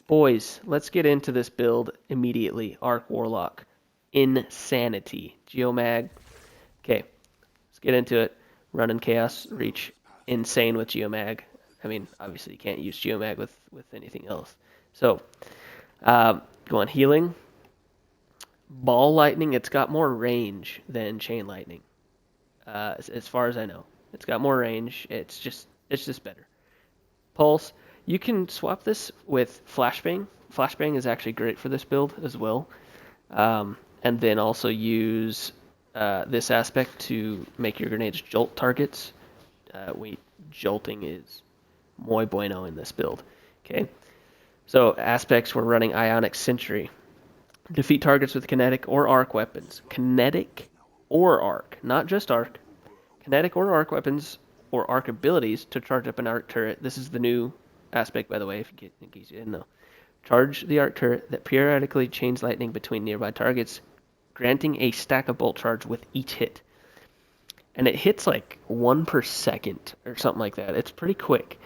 Boys, let's get into this build immediately. Arc Warlock. Insanity. Geomag. Okay, let's get into it. Running Chaos Reach. Insane with Geomag. I mean, obviously you can't use Geomag with anything else. So, go on healing. Ball Lightning, it's got more range than Chain Lightning. As far as I know. It's got more range. It's just better. Pulse. You can swap this with Flashbang. Flashbang is actually great for this build as well. And then also use this aspect to make your grenades jolt targets. Jolting is muy bueno in this build. Okay, so aspects we're running Ionic Sentry. Defeat targets with kinetic or arc weapons. Kinetic or arc, not just arc. Kinetic or arc weapons or arc abilities to charge up an arc turret. This is the new aspect, by the way, in case you didn't know. Charge the arc turret that periodically chains lightning between nearby targets, granting a stack of bolt charge with each hit. And it hits like 1 per second or something like that. It's pretty quick.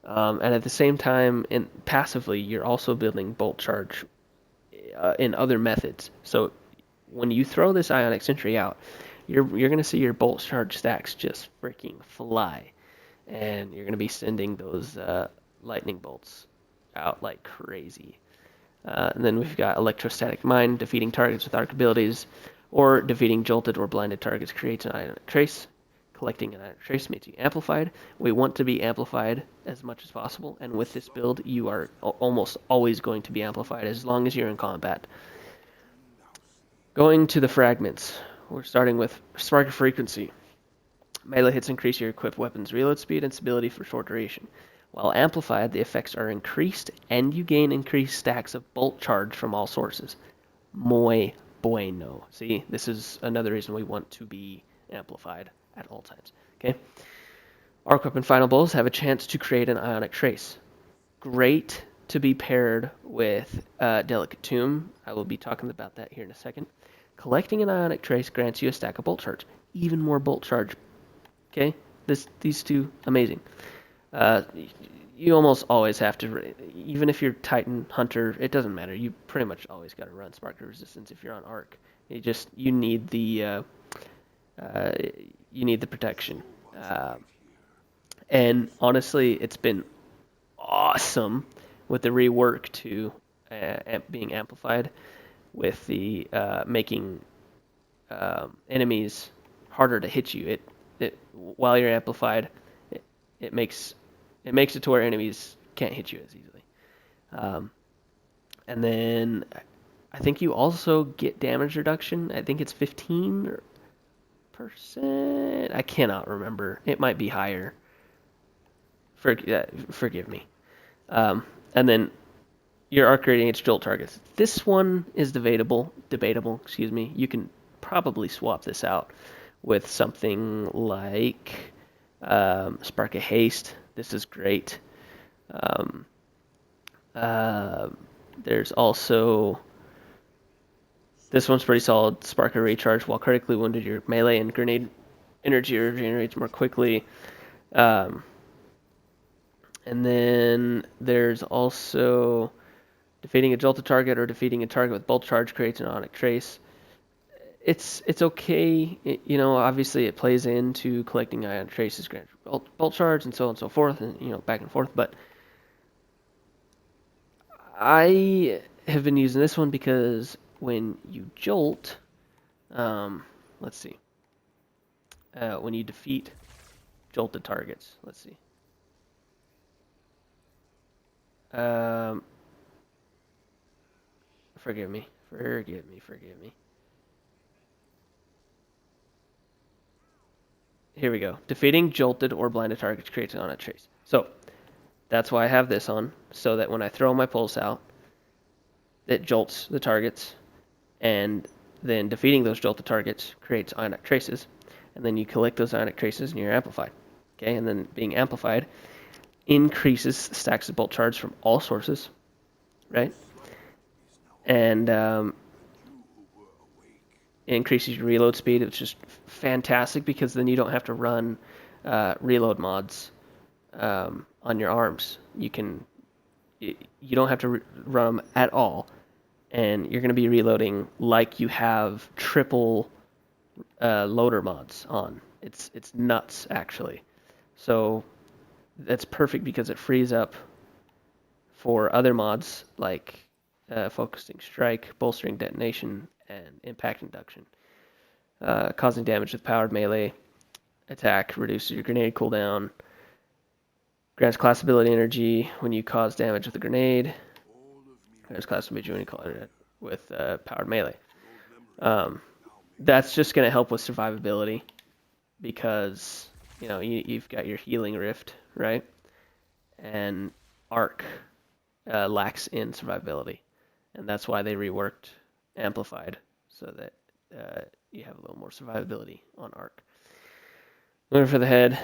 And at the same time, passively, you're also building bolt charge in other methods. So when you throw this Ionic Sentry out, you're going to see your bolt charge stacks just freaking fly. And you're going to be sending those lightning bolts out like crazy. And then we've got Electrostatic Mine, defeating targets with arc abilities, or defeating jolted or blinded targets creates an Ionic Trace. Collecting an Ionic Trace makes you amplified. We want to be amplified as much as possible, and with this build, you are almost always going to be amplified as long as you're in combat. Going to the fragments, we're starting with Spark of Frequency. Melee hits increase your equipped weapon's reload speed and stability for short duration. While amplified, the effects are increased, and you gain increased stacks of bolt charge from all sources. Muy bueno. See, this is another reason we want to be amplified at all times. Okay. Arc Weapon Final Blows have a chance to create an Ionic Trace. Great to be paired with Delicate Tomb. I will be talking about that here in a second. Collecting an Ionic Trace grants you a stack of bolt charge. Even more bolt charge. Okay, these two, amazing. You almost always have to, even if you're Titan Hunter, it doesn't matter. You pretty much always got to run Spark of Resistance if you're on Arc. You need the protection. And honestly, it's been awesome with the rework to being amplified, with the making enemies harder to hit you. While you're amplified, it makes it to where enemies can't hit you as easily. And then I think you also get damage reduction. I think it's 15%. I cannot remember. It might be higher. Forgive me. And then your arc radiates jolt targets. This one is debatable. Excuse me. You can probably swap this out with something like Spark of Haste. This is great. There's also, this one's pretty solid. Spark of Recharge. While critically wounded, your melee and grenade energy regenerates more quickly. And then there's also defeating a jolted target or defeating a target with bolt charge creates an Ionic Trace. It's okay. Obviously it plays into collecting Ionic Traces, grant bolt charge, and so on and so forth, and back and forth. But I have been using this one because when you jolt, let's see, when you defeat jolted targets, let's see. Forgive me. Here we go. Defeating jolted or blinded targets creates an Ionic Trace. So that's why I have this on, so that when I throw my pulse out, it jolts the targets, and then defeating those jolted targets creates Ionic Traces, and then you collect those Ionic Traces and you're amplified. Okay, and then being amplified increases stacks of bolt charge from all sources, right? And it increases your reload speed, which is fantastic because then you don't have to run reload mods on your arms. You can You don't have to run them at all, and you're going to be reloading like you have triple loader mods on. It's nuts actually. So that's perfect because it frees up for other mods like focusing strike, bolstering detonation, and impact induction. Causing damage with powered melee attack reduces your grenade cooldown. Grants class ability energy when you cause damage with a grenade. Grants class ability when you call it with powered melee. That's just going to help with survivability because you've got your healing rift, right? And arc lacks in survivability, and that's why they reworked amplified so that you have a little more survivability on arc. Moving for the head.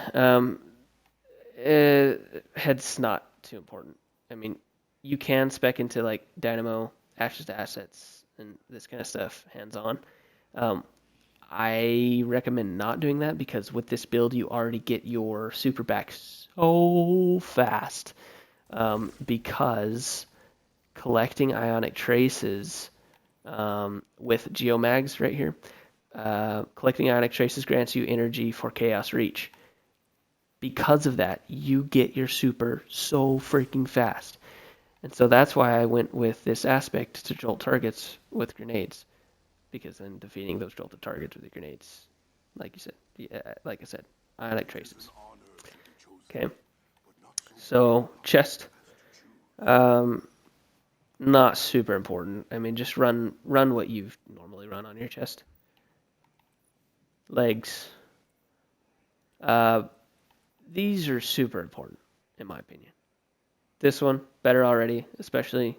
Head's not too important. I mean, you can spec into like Dynamo, Ashes to Assets, and this kind of stuff hands-on. I recommend not doing that because with this build, you already get your super back so fast because collecting ionic traces with geomags right here. Collecting ionic traces grants you energy for Chaos Reach. Because of that, you get your super so freaking fast. And so that's why I went with this aspect to jolt targets with grenades. Because then defeating those jolted targets with the grenades, like I said, ionic traces. Okay. So chest, not super important. I mean, just run what you normally run on your chest. Legs. These are super important, in my opinion. This one, better already, especially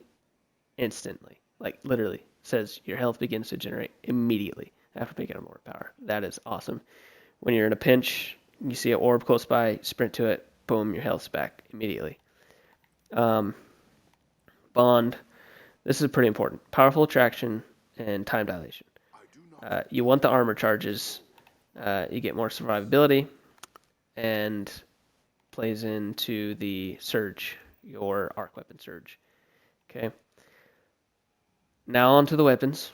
instantly. Like, literally, says your health begins to generate immediately after picking up more power. That is awesome. When you're in a pinch, you see an orb close by, sprint to it, boom, your health's back immediately. Bond. This is pretty important. Powerful attraction and time dilation. You want the armor charges. You get more survivability, and plays into the surge, your arc weapon surge. Okay. Now onto the weapons.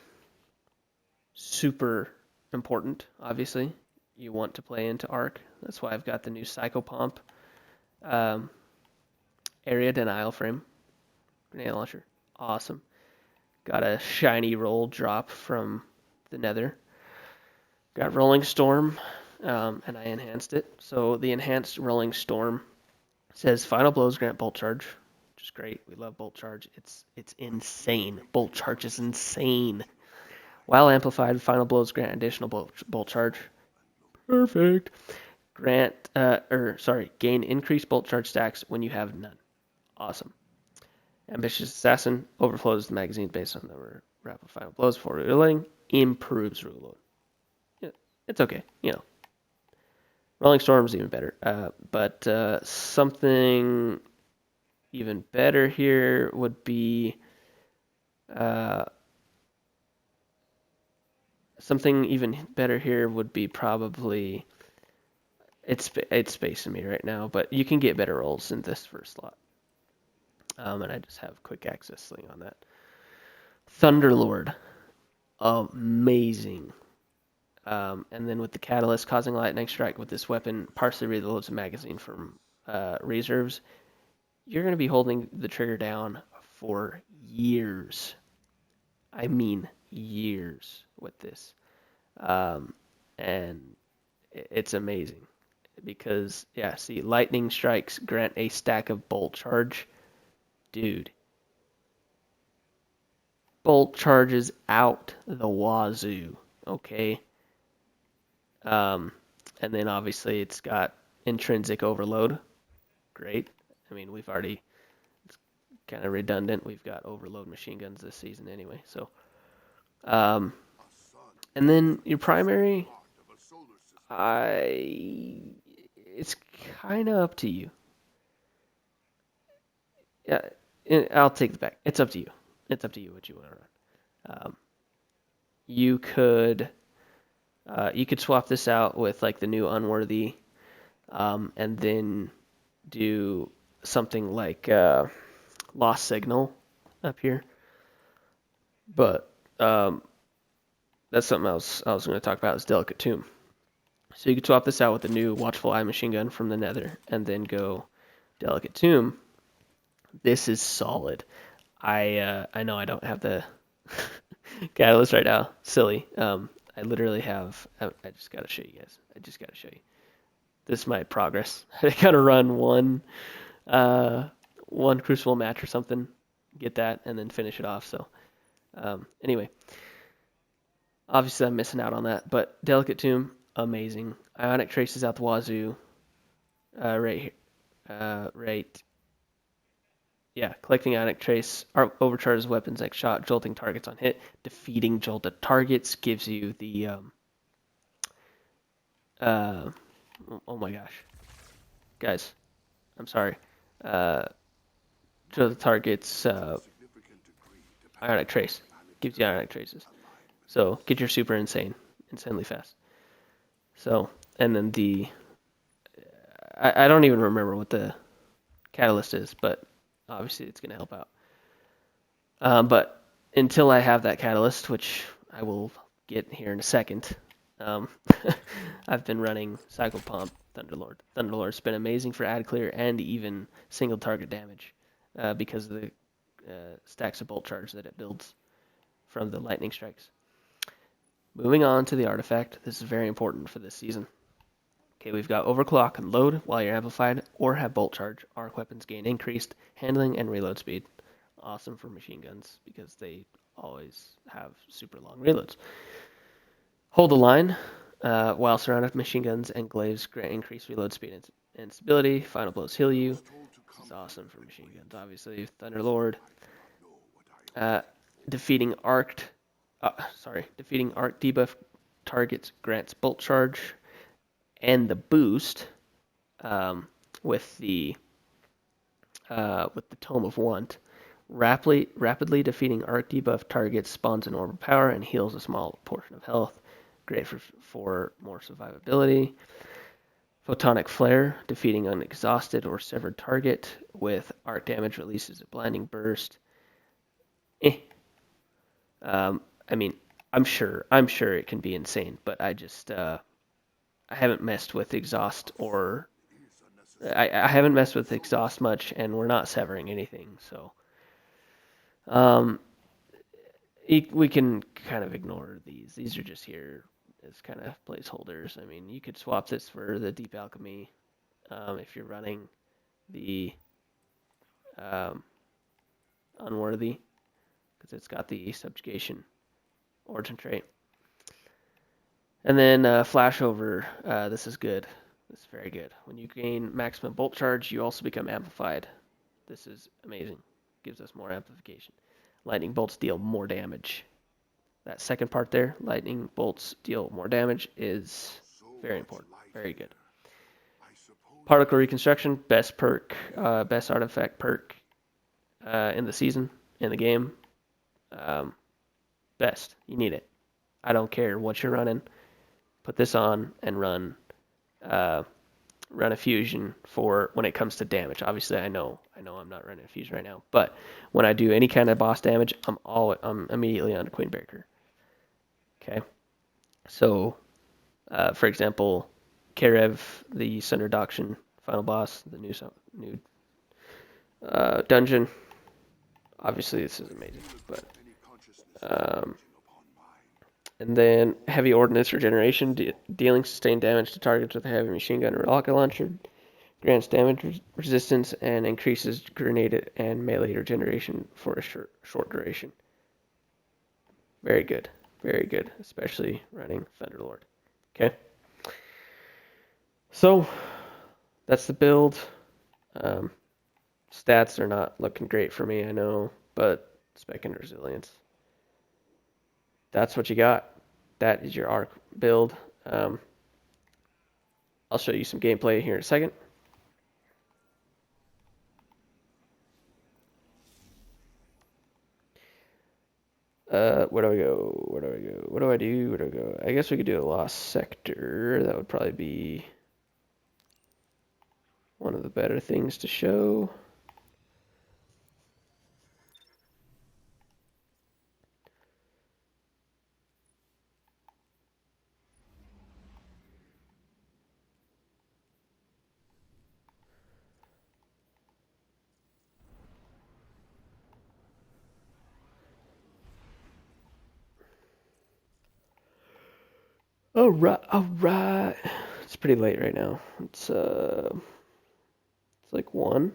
Super important, obviously. You want to play into arc. That's why I've got the new Psychopomp area denial frame. Grenade launcher. Awesome. Got a shiny roll drop from the nether. Got Rolling Storm, and I enhanced it. So the enhanced Rolling Storm says Final Blows grant Bolt Charge, which is great. We love Bolt Charge. It's insane. Bolt Charge is insane. While amplified, Final Blows grant additional Bolt Charge. Perfect. Gain increased Bolt Charge stacks when you have none. Awesome. Ambitious Assassin overflows the magazine based on the number of rapid final blows before reloading. Improves reload. Yeah, it's okay. Rolling Storm's even better. But something even better here would be probably it's spacing me right now, but you can get better rolls in this first slot. And I just have quick access sling on that. Thunderlord, amazing. And then with the catalyst causing lightning strike with this weapon, partially reloads the magazine from reserves. You're going to be holding the trigger down for years. I mean years with this. And it's amazing because, see, lightning strikes grant a stack of bolt charge. Dude. Bolt charges out the wazoo, okay? And then obviously it's got intrinsic overload. Great. I mean, it's kind of redundant. We've got overload machine guns this season anyway. So, and then your primary, it's kind of up to you. Yeah, I'll take it back. It's up to you. It's up to you what you want to run. You could swap this out with like the new Unworthy, and then do something like lost signal up here. But that's something else I was going to talk about is Delicate Tomb. So you can swap this out with the new Watchful Eye machine gun from the Nether, and then go Delicate Tomb. This is solid. I know I don't have the catalyst right now. Silly. I literally have. I just gotta show you guys. I just gotta show you. This is my progress. I gotta run one Crucible match or something, get that, and then finish it off. So anyway, obviously I'm missing out on that, but Delicate Tomb, amazing. Ionic traces out the wazoo. Right here. Right. Yeah, collecting Ionic Trace overcharges weapons next shot, jolting targets on hit. Defeating jolted targets gives you the oh my gosh. Guys, I'm sorry. Jolted targets Ionic Trace. Gives you Ionic Traces. So get your super insanely fast. So, and then I don't even remember what the catalyst is, but obviously it's going to help out. But until I have that catalyst, which I will get here in a second, I've been running Cycle Pump Thunderlord. Thunderlord's been amazing for ad clear and even single target damage because of the stacks of bolt charge that it builds from the lightning strikes. Moving on to the artifact. This is very important for this season. Okay, we've got Overclock and Load while you're amplified, or have Bolt Charge. Arc weapons gain increased handling and reload speed. Awesome for machine guns because they always have super long reloads. Hold the line while surrounded with machine guns and glaives grant increased reload speed and stability. Final blows heal you. This is awesome for machine guns, obviously. Thunderlord. Defeating arc debuff targets grants Bolt Charge. And the boost with the Tome of Want, rapidly defeating arc debuff targets spawns an orb of power and heals a small portion of health. Great for more survivability. Photonic Flare, defeating an exhausted or severed target with arc damage releases a blinding burst. I mean, I'm sure it can be insane, but I just I haven't messed with exhaust or I haven't messed with exhaust much, and we're not severing anything, so we can kind of ignore these. These are just here as kind of placeholders. I mean, you could swap this for the Deep Alchemy if you're running the Unworthy, because it's got the Subjugation Origin trait. And then Flashover, this is good. This is very good. When you gain maximum bolt charge, you also become amplified. This is amazing. Gives us more amplification. Lightning bolts deal more damage. That second part there, lightning bolts deal more damage, is very important. Very good. Particle Reconstruction, best perk, best artifact perk in the season, in the game. Best. You need it. I don't care what you're running. Put this on and run a fusion for when it comes to damage. Obviously, I know I'm not running a fusion right now, but when I do any kind of boss damage, I'm immediately on Queenbreaker. Okay, so for example, Karev, the Sunder Doction final boss, the new dungeon. Obviously, this is amazing, but and then heavy ordnance regeneration, dealing sustained damage to targets with a heavy machine gun or rocket launcher, grants damage resistance and increases grenade and melee regeneration for a short duration. Very good, especially running Thunderlord. Okay, so that's the build. Stats are not looking great for me, I know, but spec and resilience. That's what you got. That is your arc build. I'll show you some gameplay here in a second. Where do I go? What do I do? I guess we could do a Lost Sector. That would probably be one of the better things to show. Alright. It's pretty late right now. It's like 1.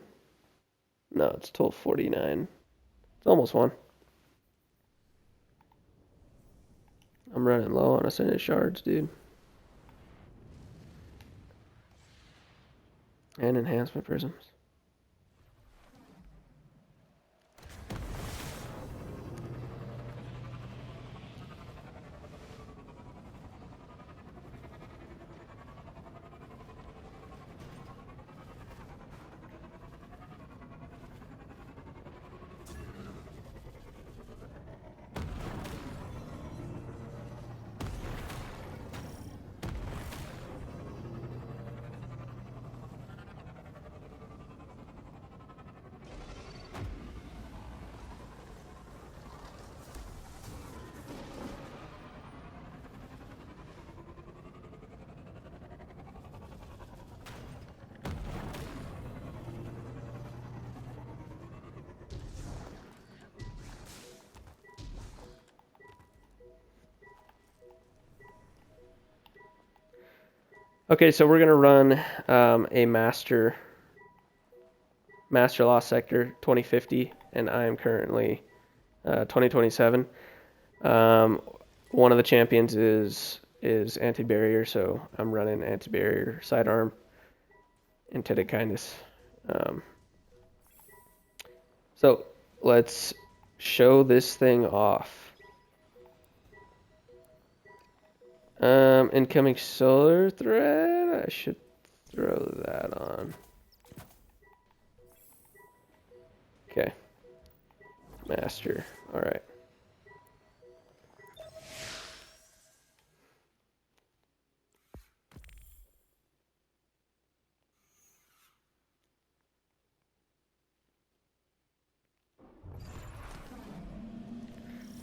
No, it's 12:49. It's almost 1. I'm running low on ascended shards, dude. And enhancement prisms. Okay, so we're gonna run a Master Lost Sector 2050, and I am currently 2027. One of the champions is anti-barrier, so I'm running anti-barrier sidearm intended kindness. So let's show this thing off. Incoming solar thread. I should throw that on. Okay. Master. All right.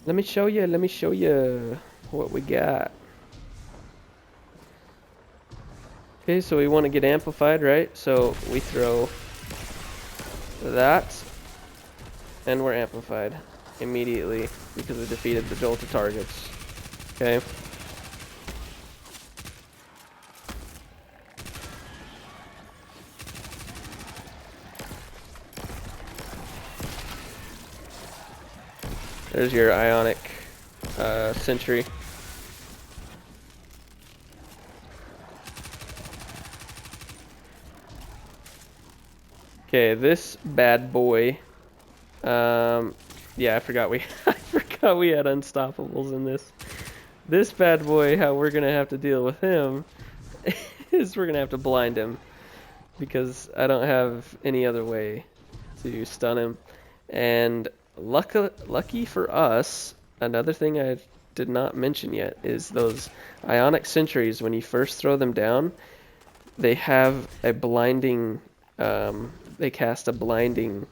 Let me show you what we got. Okay, so we want to get amplified, right? So we throw that, and we're amplified immediately because we defeated the jolted targets. Okay. There's your ionic sentry. Okay, this bad boy. Yeah, I forgot we had unstoppables in this. This bad boy, how we're gonna have to deal with him is we're gonna have to blind him because I don't have any other way to stun him. And lucky for us, another thing I did not mention yet is those ionic sentries. When you first throw them down, they have a blinding. They cast a blinding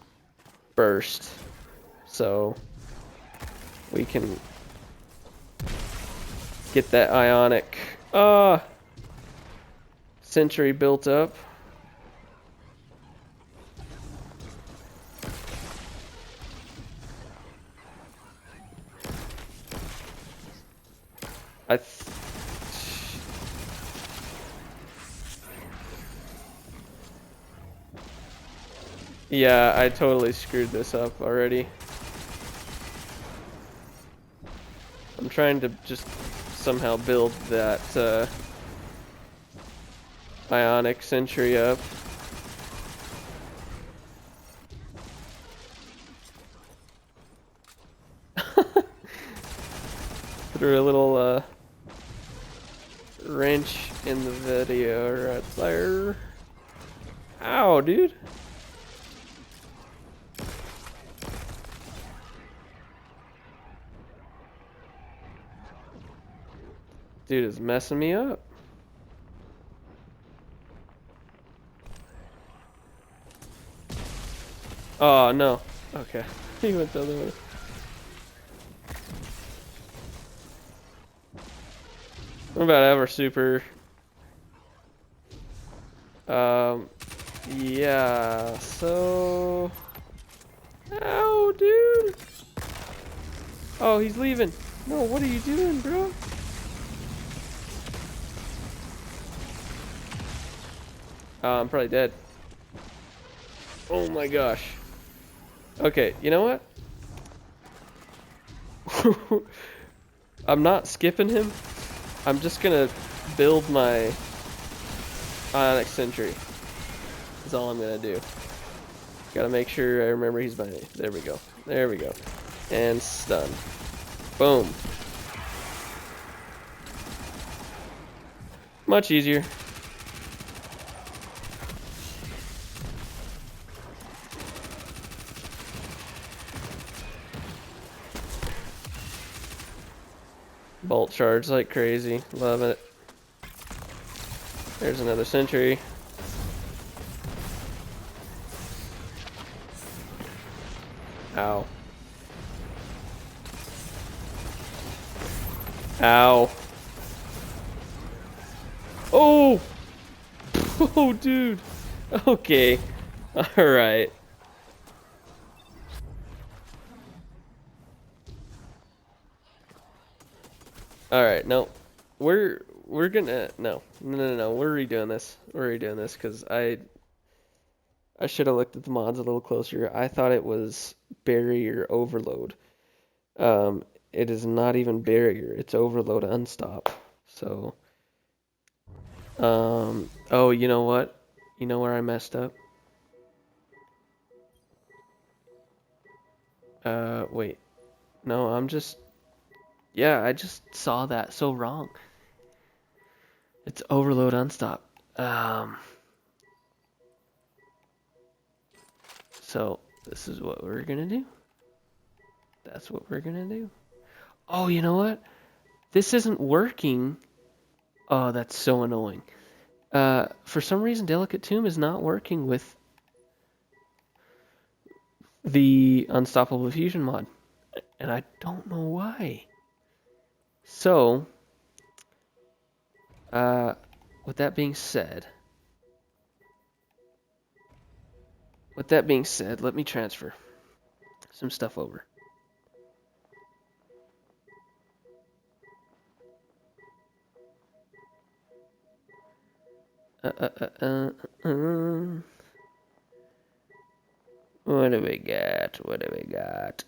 burst, so we can get that ionic sentry built up. Yeah, I totally screwed this up already. I'm trying to just somehow build that ionic sentry up. Threw a little wrench in the video right there. Ow, dude. Dude is messing me up. Oh, no. Okay. He went the other way. What about Ever Super? Yeah, so... Ow, dude! Oh, he's leaving. No, what are you doing, bro? I'm probably dead. Oh my gosh. Okay, you know what? I'm not skipping him. I'm just gonna build my Ionic Sentry. That's all I'm gonna do. Gotta make sure I remember he's by me. There we go. There we go. And stun. Boom. Much easier. Bolt charge like crazy. Love it. There's another sentry. Ow. Ow. Oh! Oh, dude. Okay. Alright. Alright, no. We're gonna... No. We're redoing this. We're redoing this, because I should have looked at the mods a little closer. I thought it was barrier overload. It is not even barrier. It's overload unstop. So... oh, you know what? You know where I messed up? Wait. No, I'm just... Yeah, I just saw that so wrong. It's overload unstop. So, this is what we're gonna do. That's what we're gonna do. Oh, you know what? This isn't working. Oh, that's so annoying. For some reason, Delicate Tomb is not working with the Unstoppable Fusion mod. And I don't know why. So, with that being said, let me transfer some stuff over. What do we got? What do we got?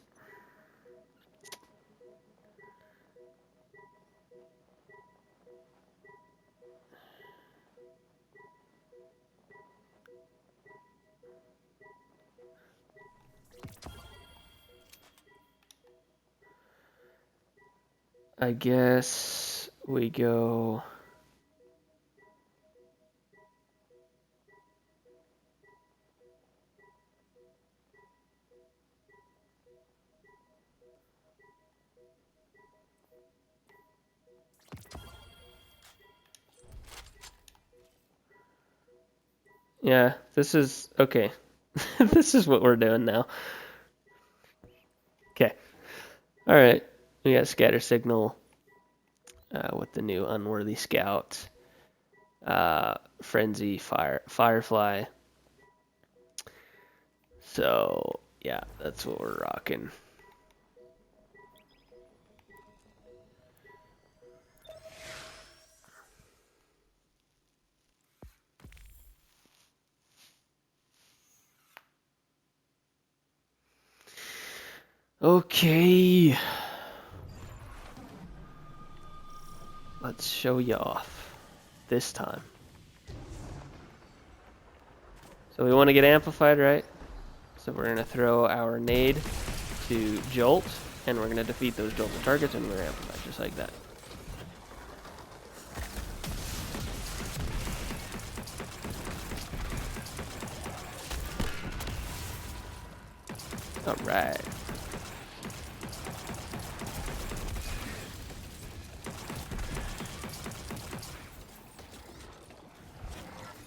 I guess we go... Yeah, this is... Okay. This is what we're doing now. Okay. Alright. We got Scatter Signal with the new Unworthy Scout. Frenzy, Firefly. So, yeah, that's what we're rocking. Okay. Let's show you off this time. So we want to get amplified, right? So we're going to throw our nade to Jolt, and we're going to defeat those jolted targets, and we're amplified, just like that. Alright.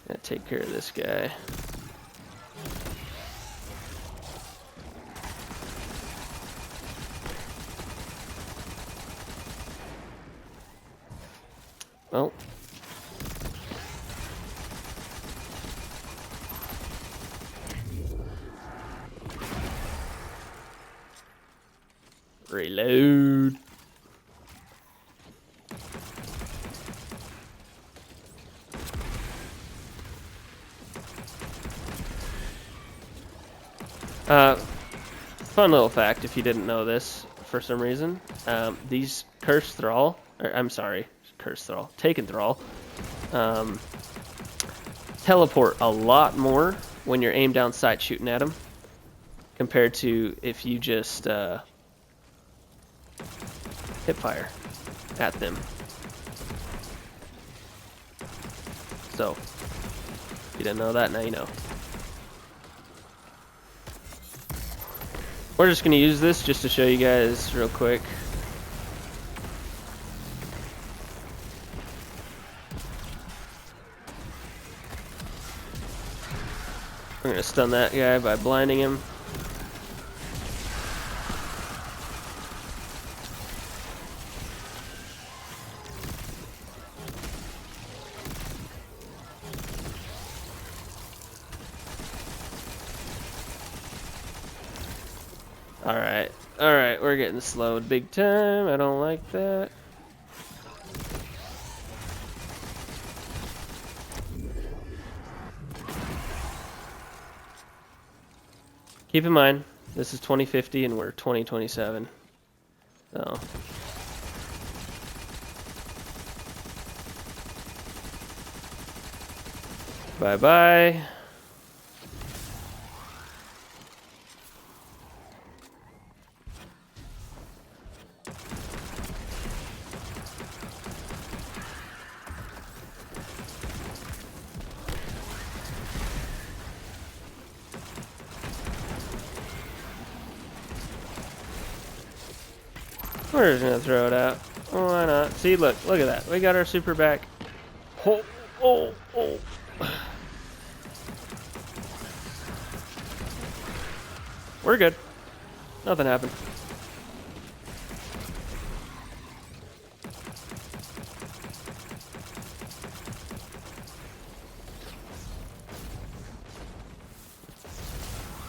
Gonna take care of this guy. Oh. Reload. Fun little fact, if you didn't know this for some reason, these Curse Thrall, or I'm sorry, Curse Thrall, Taken Thrall, teleport a lot more when you're aimed down sight shooting at them compared to if you just hip fire at them. So, if you didn't know that, now you know. We're just going to use this just to show you guys real quick. We're going to stun that guy by blinding him. Alright, we're getting slowed big time. I don't like that. Keep in mind, this is 2050 and we're 2027. So. Bye-bye. We're just gonna throw it out. Why not? See, look at that. We got our super back. Oh. We're good. Nothing happened.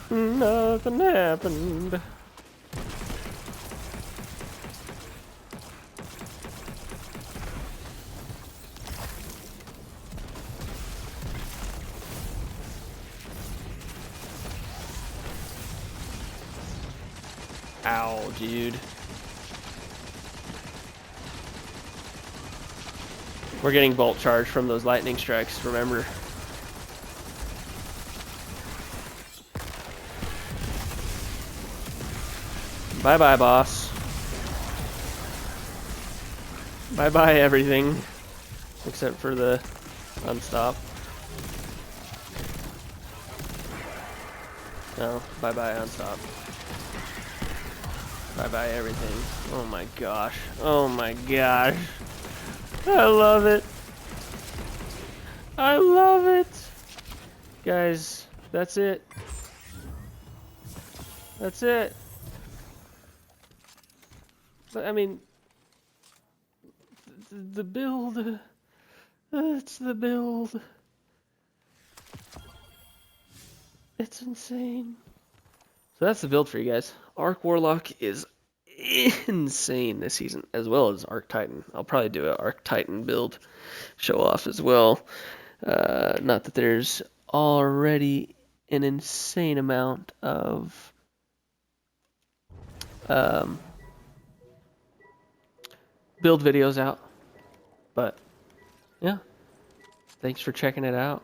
Nothing happened. Ow, dude. We're getting bolt charge from those lightning strikes, remember. Bye-bye, boss. Bye-bye, everything. Except for the unstop. No, bye-bye, unstop. Bye-bye, everything. Oh my gosh. Oh my gosh. I love it. I love it. Guys, that's it. That's it. But I mean, the build. It's the build. It's insane. So that's the build for you guys. Arc Warlock is insane this season, as well as Arc Titan. I'll probably do an Arc Titan build show off as well. Not that there's already an insane amount of build videos out, but yeah, thanks for checking it out.